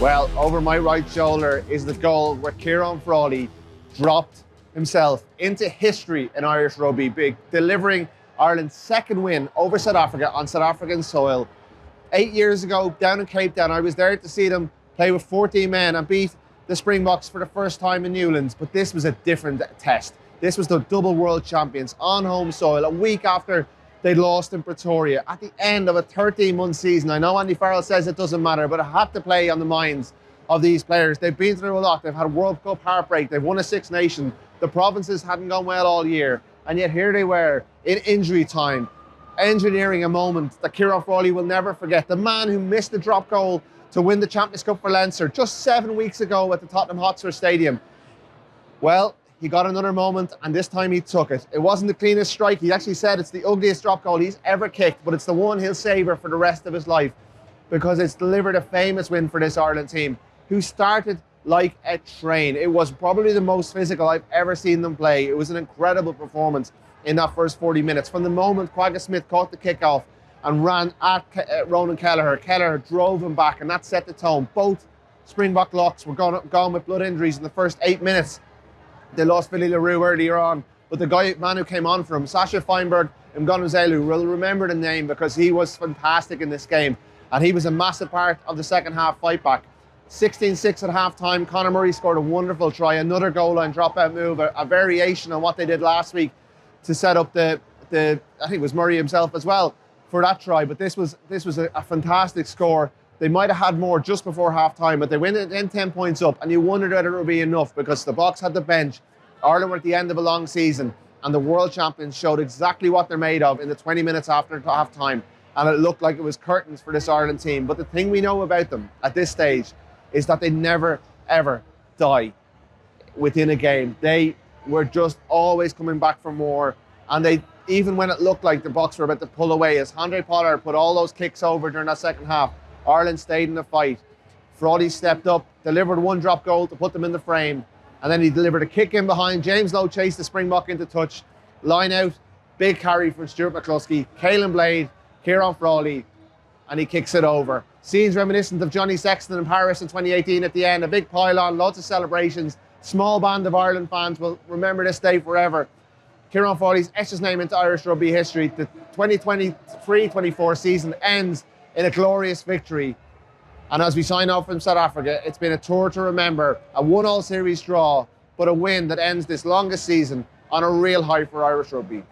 Well, over my right shoulder is the goal where Ciarán Frawley dropped himself into history in Irish rugby, delivering Ireland's second win over South Africa on South African soil. 8 years ago, down in Cape Town, I was there to see them play with 14 men and beat the Springboks for the first time in Newlands. But this was a different test. This was the double world champions on home soil, a week after they lost in Pretoria at the end of a 13-month season. I know Andy Farrell says it doesn't matter, but it had to play on the minds of these players. They've been through a lot. They've had a World Cup heartbreak. They've won a Six Nations. The provinces hadn't gone well all year. And yet here they were in injury time, engineering a moment that Ciarán Frawley will never forget. The man who missed the drop goal to win the Champions Cup for Leinster just 7 weeks ago at the Tottenham Hotspur Stadium. Well, he got another moment, and this time he took it. It wasn't the cleanest strike. He actually said it's the ugliest drop goal he's ever kicked, but it's the one he'll savour for the rest of his life because it's delivered a famous win for this Ireland team, who started like a train. It was probably the most physical I've ever seen them play. It was an incredible performance in that first 40 minutes. From the moment Quagga Smith caught the kickoff and ran at Ronan Kelleher, Kelleher drove him back, and that set the tone. Both Springbok locks were gone with blood injuries in the first 8 minutes. They lost Billy LaRue earlier on, but the man who came on for him, Sasha Feinberg Mgonozelu, will remember the name because he was fantastic in this game, and he was a massive part of the second half fight back. 16-6 at half-time. Conor Murray scored a wonderful try, another goal line drop-out move, a variation on what they did last week to set up the I think it was Murray himself as well for that try, but this was a fantastic score. They might have had more just before half-time, but they went in 10 points up, and you wondered whether it would be enough because the Boks had the bench. Ireland were at the end of a long season, and the world champions showed exactly what they're made of in the 20 minutes after half-time, and it looked like it was curtains for this Ireland team. But the thing we know about them at this stage is that they never, ever die within a game. They were just always coming back for more, and they, even when it looked like the Boks were about to pull away, as Andre Pollard put all those kicks over during that second half, Ireland stayed in the fight. Frawley stepped up, delivered one drop goal to put them in the frame, and then he delivered a kick in behind. James Lowe chased the Springbok into touch. Line out, big carry from Stuart McCluskey, Caelan Blade, Ciarán Frawley, and he kicks it over. Scenes reminiscent of Johnny Sexton in Paris in 2018 at the end. A big pylon, lots of celebrations. Small band of Ireland fans will remember this day forever. Ciarán Frawley's etched his name into Irish rugby history. The 2023-24 season ends in a glorious victory. And as we sign off from South Africa, it's been a tour to remember, a 1-1 series draw, but a win that ends this longest season on a real high for Irish rugby.